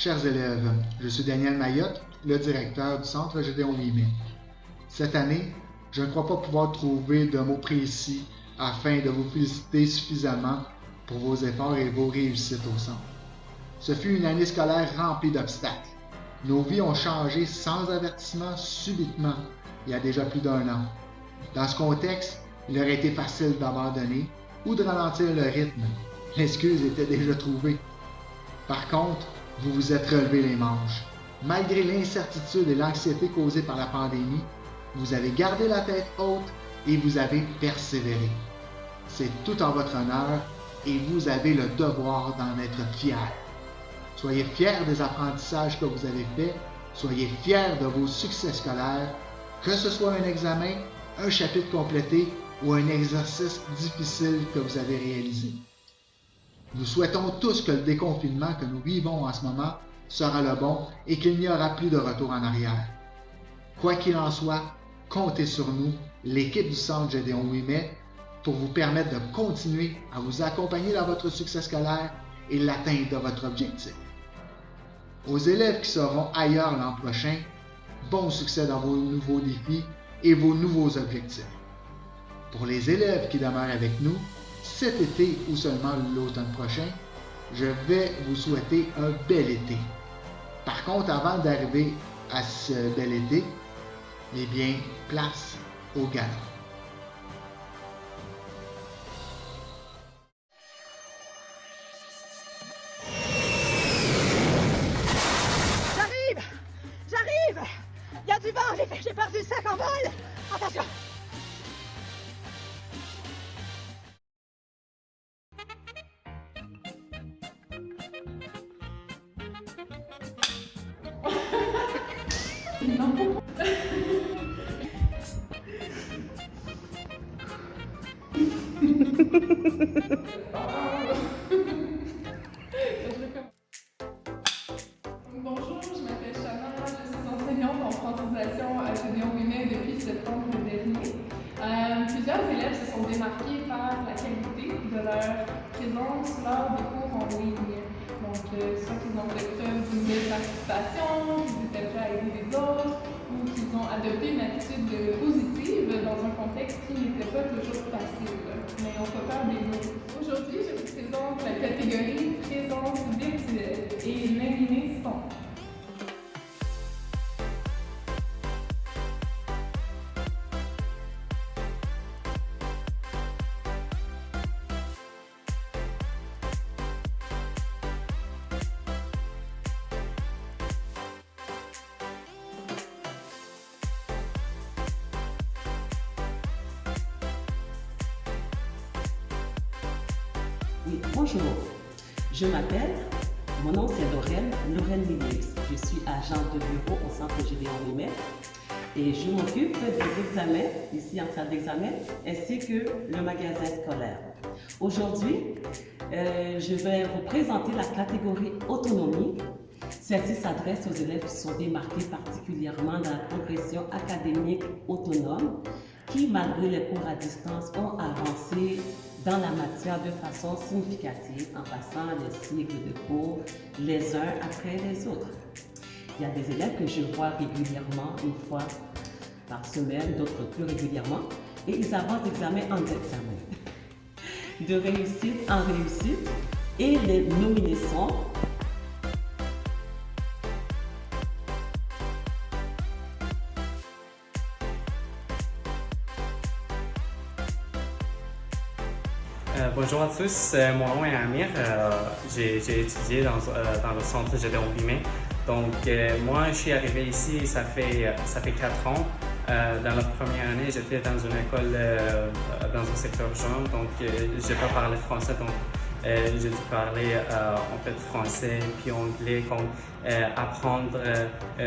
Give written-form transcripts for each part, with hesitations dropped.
Chers élèves, je suis Daniel Mayotte, le directeur du Centre Gédéon Ouimet. Cette année, je ne crois pas pouvoir trouver de mots précis afin de vous féliciter suffisamment pour vos efforts et vos réussites au centre. Ce fut une année scolaire remplie d'obstacles. Nos vies ont changé sans avertissement subitement il y a déjà plus d'1 an. Dans ce contexte, il aurait été facile d'abandonner ou de ralentir le rythme. L'excuse était déjà trouvée. Par contre, vous vous êtes relevé les manches. Malgré l'incertitude et l'anxiété causées par la pandémie, vous avez gardé la tête haute et vous avez persévéré. C'est tout en votre honneur et vous avez le devoir d'en être fiers. Soyez fiers des apprentissages que vous avez faits, soyez fiers de vos succès scolaires, que ce soit un examen, un chapitre complété ou un exercice difficile que vous avez réalisé. Nous souhaitons tous que le déconfinement que nous vivons en ce moment sera le bon et qu'il n'y aura plus de retour en arrière. Quoi qu'il en soit, comptez sur nous, l'équipe du Centre Gédéon Ouimet, pour vous permettre de continuer à vous accompagner dans votre succès scolaire et l'atteinte de votre objectif. Aux élèves qui seront ailleurs l'an prochain, bon succès dans vos nouveaux défis et vos nouveaux objectifs. Pour les élèves qui demeurent avec nous, cet été ou seulement l'automne prochain, je vais vous souhaiter un bel été. Par contre, avant d'arriver à ce bel été, eh bien, place au galop. J'arrive! Il y a du vent, j'ai perdu le sac en vol! Attention! Non. Bonjour, je m'appelle Chana, je suis enseignante en francisation à Gédéon Ouimet depuis septembre dernier. Plusieurs élèves se sont démarqués par la qualité de leur présence lors des cours en ligne. Donc, soit qu'ils ont fait preuve d'une belle participation, qu'ils étaient prêts à aider les autres, ou qu'ils ont adopté une attitude positive dans un contexte qui n'était pas toujours facile. Mais on peut peur des mots. Aujourd'hui, je vous présente la catégorie présence virtuelle et l'indiné son. Oui, bonjour. Je m'appelle, mon nom c'est Lorraine Williams. Je suis agente de bureau au Centre Gédéon Ouimet et je m'occupe des examens, ici en salle d'examen, ainsi que le magasin scolaire. Aujourd'hui, je vais vous présenter la catégorie autonomie. Celle-ci s'adresse aux élèves qui sont démarqués particulièrement dans la progression académique autonome, qui, malgré les cours à distance, ont avancé dans la matière de façon significative en passant les cycles de cours les uns après les autres. Il y a des élèves que je vois régulièrement, une fois par semaine, d'autres plus régulièrement, et ils avancent d'examen en examen, de réussite en réussite, et les nominés sont Bonjour à tous, mon nom est Amir, j'ai étudié dans le centre Gédéon Ouimet. Donc moi je suis arrivé ici, ça fait 4 ans. Dans la première année, j'étais dans une école dans un secteur jeune, donc j'ai pas parlé français, donc j'ai dû parler en fait français puis anglais, comme apprendre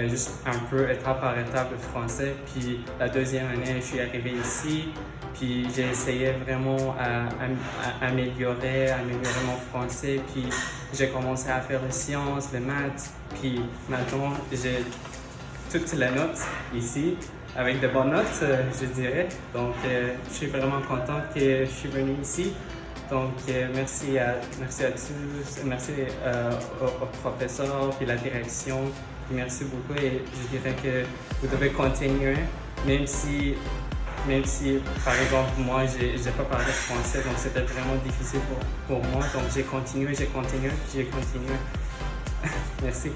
juste un peu étape par étape le français. Puis la deuxième année, je suis arrivé ici, puis j'ai essayé vraiment à améliorer mon français, puis j'ai commencé à faire les sciences, les maths, puis maintenant j'ai toutes les notes ici, avec de bonnes notes, je dirais. Donc je suis vraiment content que je suis venu ici. Donc, merci à tous, merci au professeur et la direction. Merci beaucoup et je dirais que vous devez continuer, même si par exemple, moi, j'ai pas parlé français, donc c'était vraiment difficile pour moi. Donc, j'ai continué. Merci.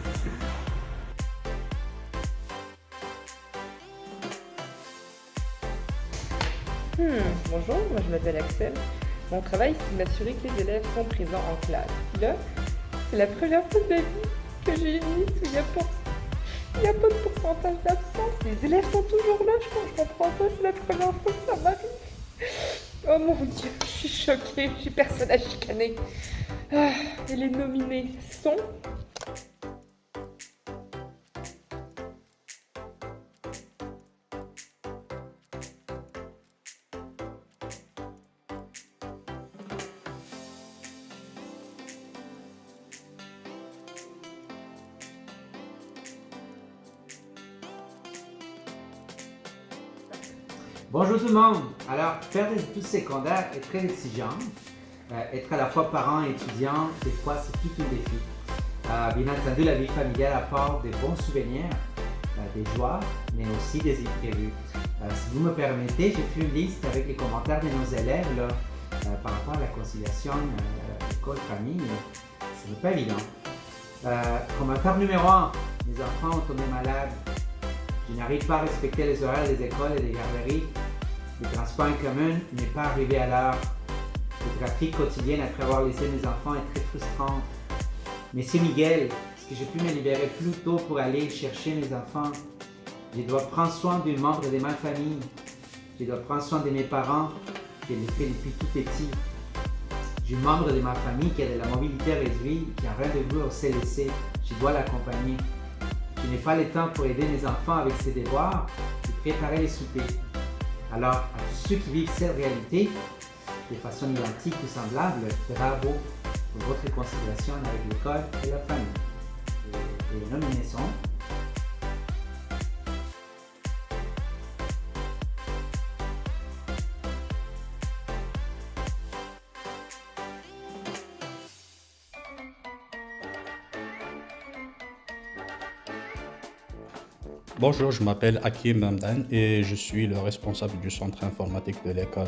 Bonjour, moi je m'appelle Axel. Mon travail, c'est de m'assurer que les élèves sont présents en classe. Puis là, c'est la première fois de ma vie que j'ai une liste où il n'y a pas de pourcentage d'absence. Les élèves sont toujours là, je comprends pas, c'est la première fois que ça m'arrive. Oh mon Dieu, je suis choquée, j'ai personne à chicaner. Et les nominés sont... Bonjour tout le monde! Alors, faire des études secondaires est très exigeant. Être à la fois parent et étudiant, des fois, c'est tout un défi. Bien entendu, la vie familiale apporte des bons souvenirs, des joies, mais aussi des imprévus. Si vous me permettez, j'ai fait une liste avec les commentaires de nos élèves là, par rapport à la conciliation école-famille. Ce n'est pas évident. Commentaire numéro 1. Mes enfants ont tombé malades. Je n'arrive pas à respecter les horaires des écoles et des garderies. Le transport en commun n'est pas arrivé à l'heure. Le trafic quotidien après avoir laissé mes enfants est très frustrant. Monsieur Miguel, est-ce que j'ai pu me libérer plus tôt pour aller chercher mes enfants? Je dois prendre soin d'un membre de ma famille. Je dois prendre soin de mes parents. Je les fais depuis tout petit. J'ai un membre de ma famille qui a de la mobilité réduite, qui a un rendez-vous au CLC. Je dois l'accompagner. Je n'ai pas le temps pour aider mes enfants avec ses devoirs et préparer les soupers. Alors, à tous ceux qui vivent cette réalité de façon identique ou semblable, bravo pour votre considération avec l'école et la famille. Et les nominations. Bonjour, je m'appelle Hakim Mamdan et je suis le responsable du centre informatique de l'école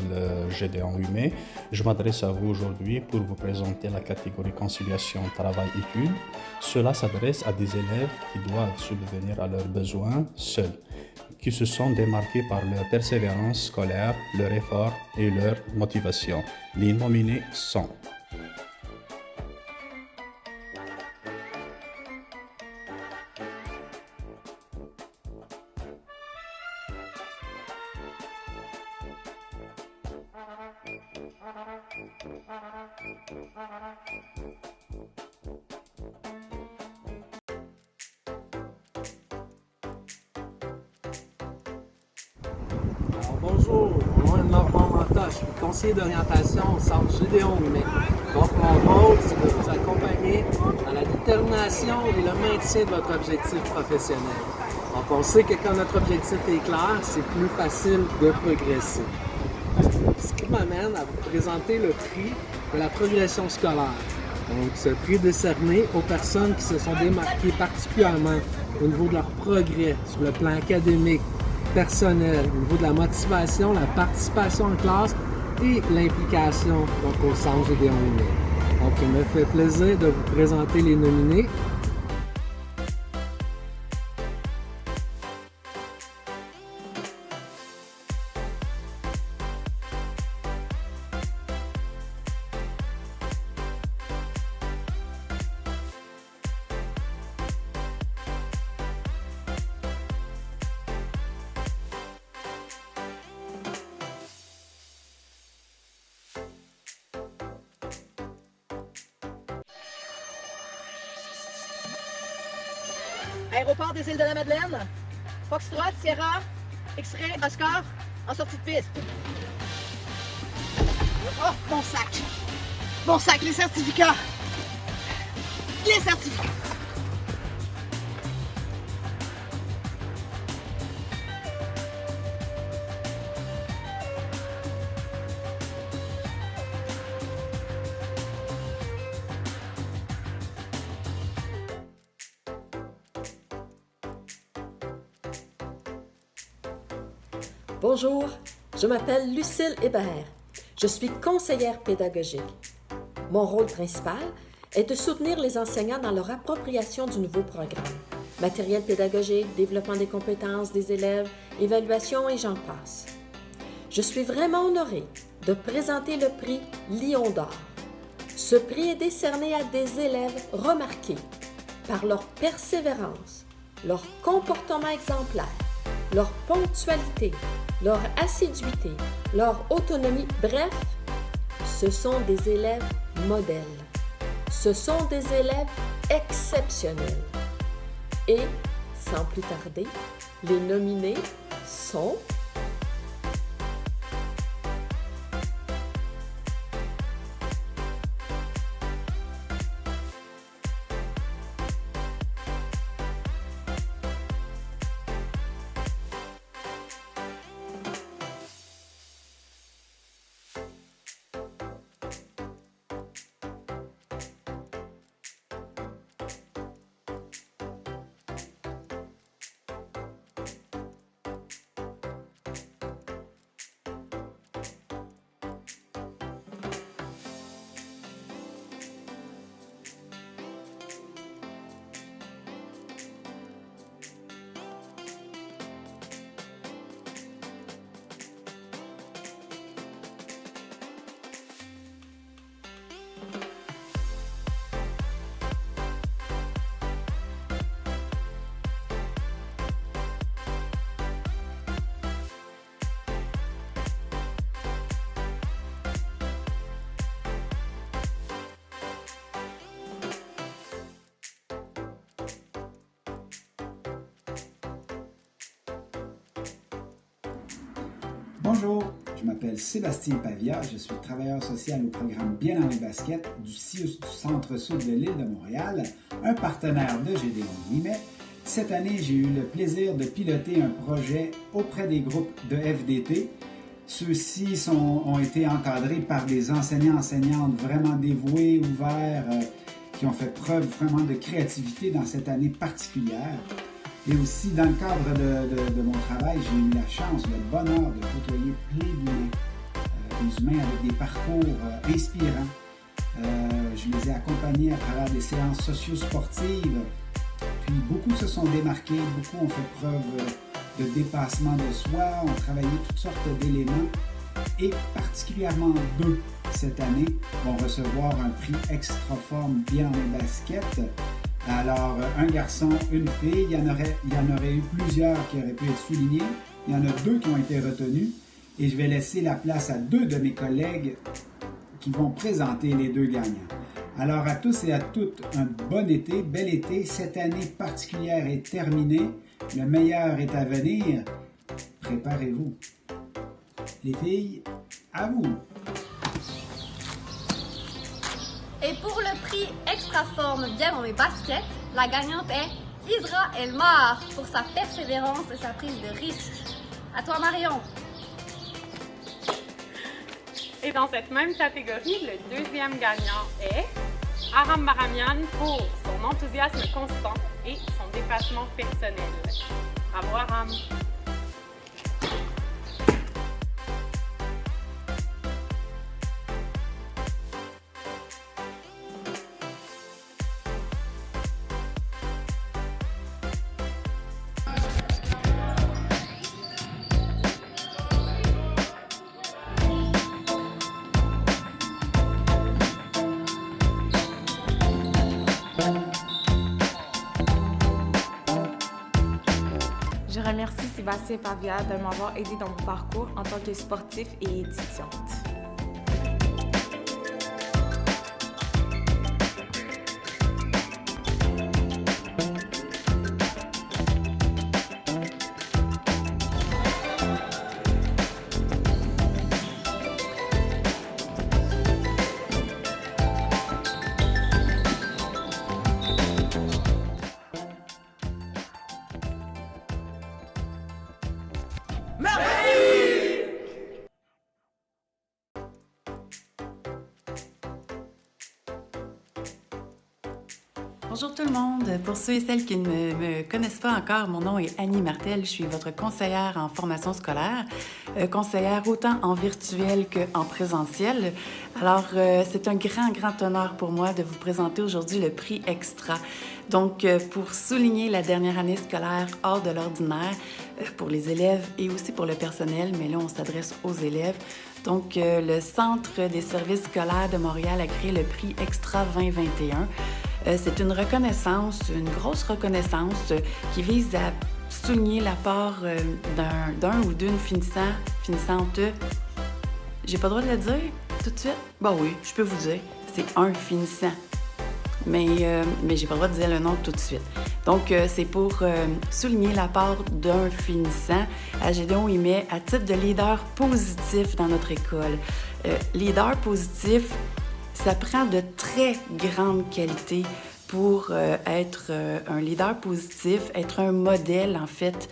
Gédéon Humet. Je m'adresse à vous aujourd'hui pour vous présenter la catégorie conciliation travail-études. Cela s'adresse à des élèves qui doivent subvenir à leurs besoins seuls, qui se sont démarqués par leur persévérance scolaire, leur effort et leur motivation. Les nominés sont... Bonjour, mon nom est Normand Manta, je suis conseiller d'orientation au centre Gédéon Humet. Donc mon rôle, c'est de vous accompagner dans la détermination et le maintien de votre objectif professionnel. Donc on sait que quand notre objectif est clair, c'est plus facile de progresser. Ce qui m'amène à vous présenter le prix de la progression scolaire. Donc ce prix est décerné aux personnes qui se sont démarquées particulièrement au niveau de leur progrès sur le plan académique, personnel, au niveau de la motivation, la participation en classe et l'implication au centre Gédéon Humet. Donc, il me fait plaisir de vous présenter les nominés. Aéroport des îles de la Madeleine. Foxtrot, Sierra, X-Ray, Oscar, en sortie de piste. Oh, mon sac! Mon sac, les certificats! Les certificats! Bonjour, je m'appelle Lucille Hébert. Je suis conseillère pédagogique. Mon rôle principal est de soutenir les enseignants dans leur appropriation du nouveau programme. Matériel pédagogique, développement des compétences des élèves, évaluation et j'en passe. Je suis vraiment honorée de présenter le prix Lion d'Or. Ce prix est décerné à des élèves remarqués par leur persévérance, leur comportement exemplaire, leur ponctualité, leur assiduité, leur autonomie. Bref, ce sont des élèves modèles. Ce sont des élèves exceptionnels. Et, sans plus tarder, les nominés sont... Bonjour, je m'appelle Sébastien Pavia, je suis travailleur social au programme Bien dans les baskets du CIUS du Centre-Sud de l'île de Montréal, un partenaire de Gédéon Ouimet. Cette année, j'ai eu le plaisir de piloter un projet auprès des groupes de FDT. Ceux-ci ont été encadrés par des enseignants-enseignantes vraiment dévoués, ouverts, qui ont fait preuve vraiment de créativité dans cette année particulière. Et aussi, dans le cadre de mon travail, j'ai eu la chance, le bonheur de côtoyer plein d'humains, des humains avec des parcours inspirants. Je les ai accompagnés à travers des séances socio-sportives. Puis beaucoup se sont démarqués, beaucoup ont fait preuve de dépassement de soi, ont travaillé toutes sortes d'éléments. Et particulièrement deux, cette année, vont recevoir un prix extra forme bien dans les baskets. Alors, un garçon, une fille, il y en aurait eu plusieurs qui auraient pu être soulignés. Il y en a deux qui ont été retenus. Et je vais laisser la place à deux de mes collègues qui vont présenter les deux gagnants. Alors, à tous et à toutes, un bon été, bel été. Cette année particulière est terminée. Le meilleur est à venir. Préparez-vous. Les filles, à vous! Et pour le prix extra forme bien dans mes baskets, la gagnante est Isra Elmar pour sa persévérance et sa prise de risque. À toi Marion. Et dans cette même catégorie, le deuxième gagnant est Aram Baramian pour son enthousiasme constant et son dépassement personnel. Bravo Aram! Je remercie Sébastien Pavia de m'avoir aidé dans mon parcours en tant que sportif et étudiante. Bonjour tout le monde. Pour ceux et celles qui ne me connaissent pas encore, mon nom est Annie Martel. Je suis votre conseillère en formation scolaire, conseillère autant en virtuel qu'en présentiel. Alors, c'est un grand honneur pour moi de vous présenter aujourd'hui le prix Extra. Donc, pour souligner la dernière année scolaire hors de l'ordinaire pour les élèves et aussi pour le personnel, mais là, on s'adresse aux élèves. Donc, le Centre des services scolaires de Montréal a créé le prix Extra 2021. C'est une reconnaissance, une grosse reconnaissance qui vise à souligner l'apport d'un ou d'une finissante. J'ai pas le droit de le dire tout de suite? Ben oui, je peux vous dire, c'est un finissant. Mais j'ai pas le droit de dire le nom tout de suite. Donc, c'est pour souligner l'apport d'un finissant à Gédéon Ouimet à titre de leader positif dans notre école. Leader positif, ça prend de très grandes qualités pour être un leader positif, être un modèle, en fait.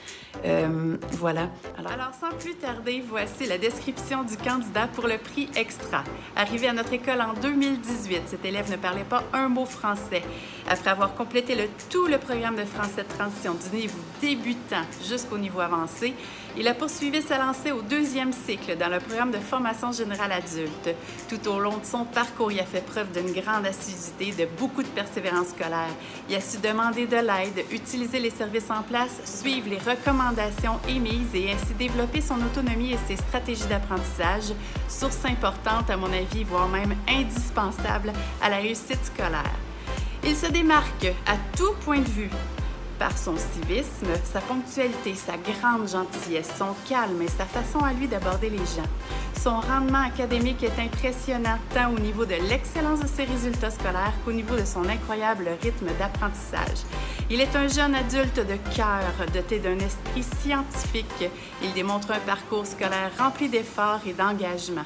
Voilà. Alors, sans plus tarder, voici la description du candidat pour le prix Extra. Arrivé à notre école en 2018, cet élève ne parlait pas un mot français. Après avoir complété tout le programme de français de transition du niveau débutant jusqu'au niveau avancé, il a poursuivi sa lancée au 2e cycle dans le programme de formation générale adulte. Tout au long de son parcours, il a fait preuve d'une grande assiduité, de beaucoup de persévérance scolaire. Il a su demander de l'aide, utiliser les services en place, suivre les recommandations émises et ainsi développer son autonomie et ses stratégies d'apprentissage, source importante à mon avis, voire même indispensable à la réussite scolaire. Il se démarque à tout point de vue par son civisme, sa ponctualité, sa grande gentillesse, son calme et sa façon à lui d'aborder les gens. Son rendement académique est impressionnant tant au niveau de l'excellence de ses résultats scolaires qu'au niveau de son incroyable rythme d'apprentissage. Il est un jeune adulte de cœur, doté d'un esprit scientifique. Il démontre un parcours scolaire rempli d'efforts et d'engagement.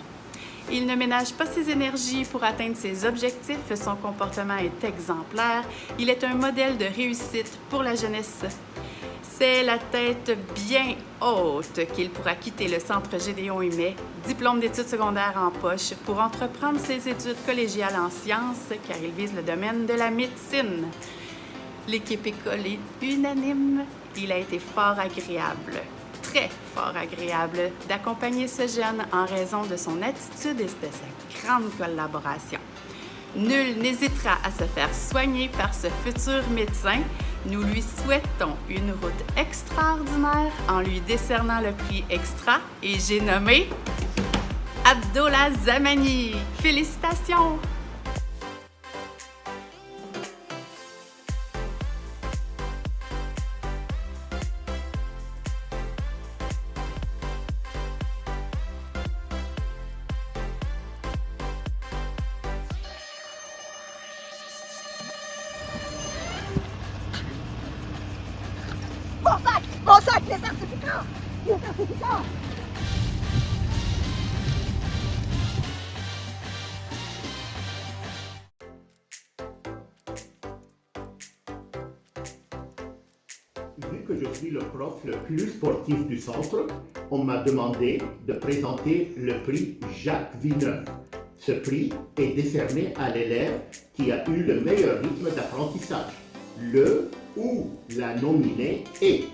Il ne ménage pas ses énergies pour atteindre ses objectifs, son comportement est exemplaire, il est un modèle de réussite pour la jeunesse. C'est la tête bien haute qu'il pourra quitter le Centre Gédéon Ouimet, diplôme d'études secondaires en poche, pour entreprendre ses études collégiales en sciences, car il vise le domaine de la médecine. L'équipe école est unanime, il a été fort agréable. Très fort agréable d'accompagner ce jeune en raison de son attitude et de sa grande collaboration. Nul n'hésitera à se faire soigner par ce futur médecin. Nous lui souhaitons une route extraordinaire en lui décernant le prix Extra et j'ai nommé Abdollah Zamani. Félicitations! Mon sac, les certificats! Les certificats! Vu que je suis le prof le plus sportif du centre, on m'a demandé de présenter le prix Jacques Villeneuve. Ce prix est décerné à l'élève qui a eu le meilleur rythme d'apprentissage. Le ou la nominée est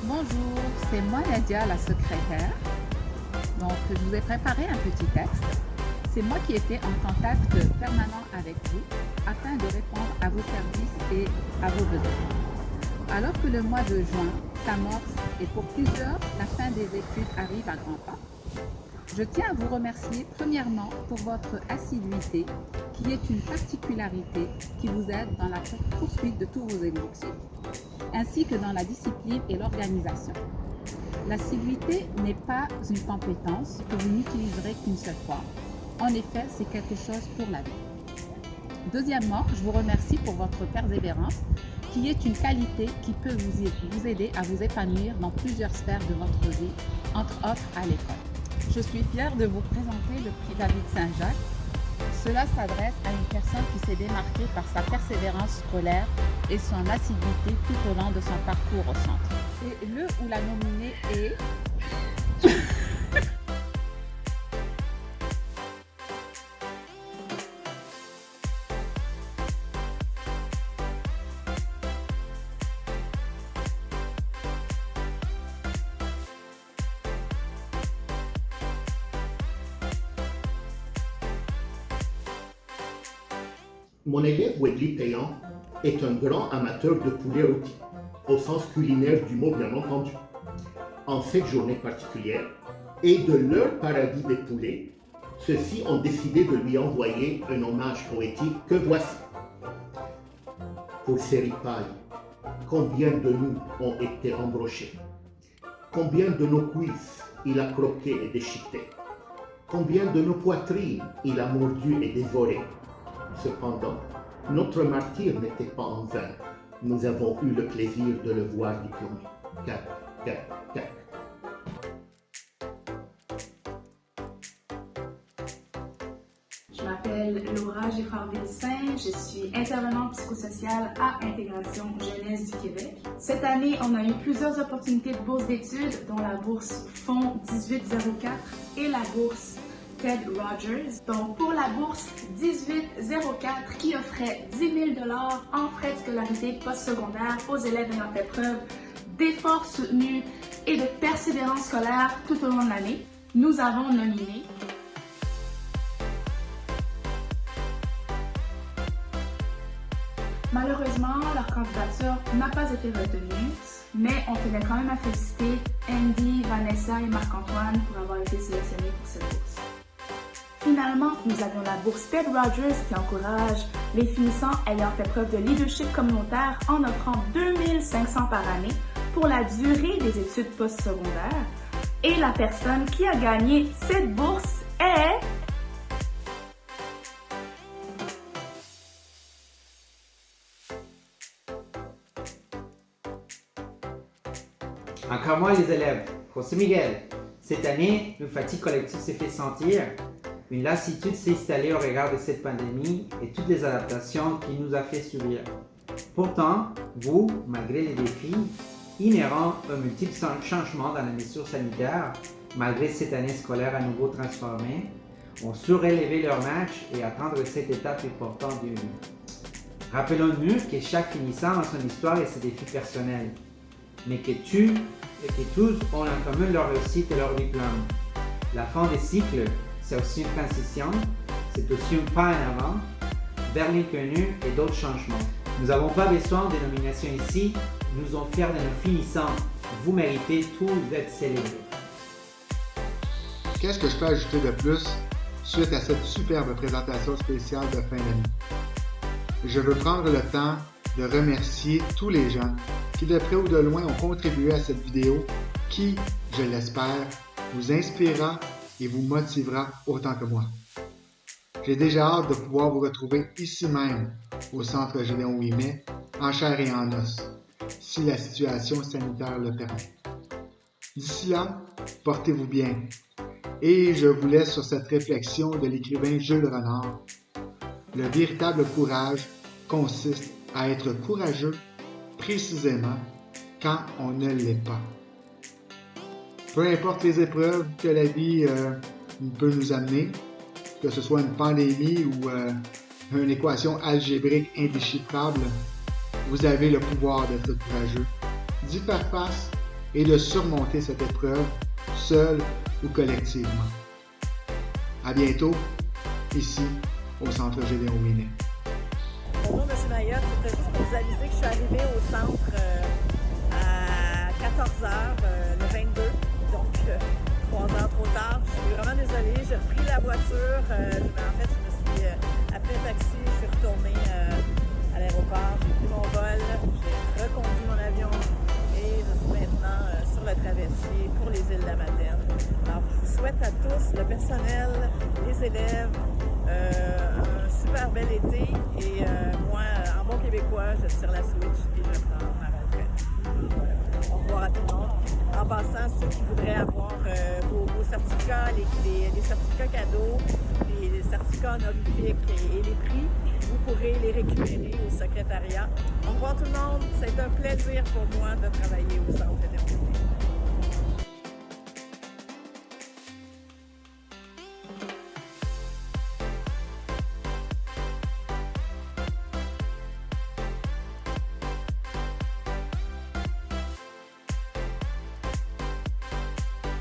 Bonjour, c'est moi Nadia, la secrétaire. Donc, je vous ai préparé un petit texte. C'est moi qui étais en contact permanent avec vous afin de répondre à vos services et à vos besoins. Alors que le mois de juin s'amorce et pour plusieurs, la fin des études arrive à grands pas, je tiens à vous remercier premièrement pour votre assiduité qui est une particularité qui vous aide dans la poursuite de tous vos objectifs, ainsi que dans la discipline et l'organisation. L'assiduité n'est pas une compétence que vous n'utiliserez qu'une seule fois. En effet, c'est quelque chose pour la vie. Deuxièmement, je vous remercie pour votre persévérance, qui est une qualité qui peut vous aider à vous épanouir dans plusieurs sphères de votre vie, entre autres à l'école. Je suis fière de vous présenter le prix David Saint-Jacques. Cela s'adresse à une personne qui s'est démarquée par sa persévérance scolaire et son assiduité tout au long de son parcours au centre. Et le ou la nominée est... Mon élève Wedley Payan est un grand amateur de poulet rôti, au sens culinaire du mot bien entendu. En cette journée particulière, et de leur paradis des poulets, ceux-ci ont décidé de lui envoyer un hommage poétique que voici. Pour ces ripailles, combien de nous ont été embrochés? Combien de nos cuisses il a croqué et déchiqueté? Combien de nos poitrines il a mordu et dévoré? Cependant, notre martyre n'était pas en vain. Nous avons eu le plaisir de le voir diplômé. Cac, cac, cac. Je m'appelle Laura Giffard-Vilsain, je suis intervenante psychosociale à Intégration Jeunesse du Québec. Cette année, on a eu plusieurs opportunités de bourse d'études, dont la bourse Fonds 1804 et la bourse Ted Rogers. Donc, pour la bourse 1804 qui offrait 10 000 $ en frais de scolarité postsecondaire aux élèves ayant fait preuve d'efforts soutenus et de persévérance scolaire tout au long de l'année, nous avons nominé Malheureusement, leur candidature n'a pas été retenue, mais on tenait quand même à féliciter Andy, Vanessa et Marc-Antoine pour avoir été sélectionnés pour cette bourse. Finalement, nous avions la bourse Ted Rogers qui encourage les finissants ayant fait preuve de leadership communautaire en offrant 2500 par année pour la durée des études postsecondaires. Et la personne qui a gagné cette bourse est... Encore moins les élèves. José Miguel, cette année, une fatigue collective s'est fait sentir. Une lassitude s'est installée au regard de cette pandémie et toutes les adaptations qui nous a fait subir. Pourtant, vous, malgré les défis inhérents aux multiples changements dans les mesures sanitaires, malgré cette année scolaire à nouveau transformée, ont su relever leur match et atteindre cette étape importante d'une vie. Rappelons-nous que chaque finissant a son histoire et ses défis personnels, mais que tous ont en commun leur réussite et leur diplôme. La fin des cycles, c'est aussi une transition, c'est aussi un pas en avant vers l'inconnu et d'autres changements. Nous n'avons pas besoin de nominations ici, nous sommes fiers de nos finissants. Vous méritez tous d'être célébrés. Qu'est-ce que je peux ajouter de plus suite à cette superbe présentation spéciale de fin d'année? Je veux prendre le temps de remercier tous les gens qui de près ou de loin ont contribué à cette vidéo qui, je l'espère, vous inspirera et vous motivera autant que moi. J'ai déjà hâte de pouvoir vous retrouver ici même au Centre Gédéon Ouimet, en chair et en os, si la situation sanitaire le permet. D'ici là, portez-vous bien. Et je vous laisse sur cette réflexion de l'écrivain Jules Renard. Le véritable courage consiste à être courageux précisément quand on ne l'est pas. Peu importe les épreuves que la vie peut nous amener, que ce soit une pandémie ou une équation algébrique indéchiffrable, vous avez le pouvoir d'être courageux, d'y faire face et de surmonter cette épreuve, seul ou collectivement. À bientôt, ici, au Centre Gédéon Ouimet. Bonjour M. Mayotte, c'était juste pour vous aviser que je suis arrivée au centre à 14h le 22, donc 3 heures trop tard. Je suis vraiment désolée, j'ai repris la voiture, en fait je me suis appelé un taxi, je suis retournée à l'aéroport, j'ai pris mon vol, j'ai reconduit mon avion et je suis maintenant sur le traversier pour les îles de la Madeleine. Alors je vous souhaite à tous, le personnel, les élèves, un super bel été et moi, en bon québécois, je tire la switch et je prends ma retraite. Au revoir à tout le monde. En passant, ceux qui voudraient avoir vos certificats, les certificats cadeaux, les certificats honorifiques et les prix, vous pourrez les récupérer au secrétariat. Au revoir tout le monde, c'est un plaisir pour moi de travailler au Centre Gédéon Ouimet.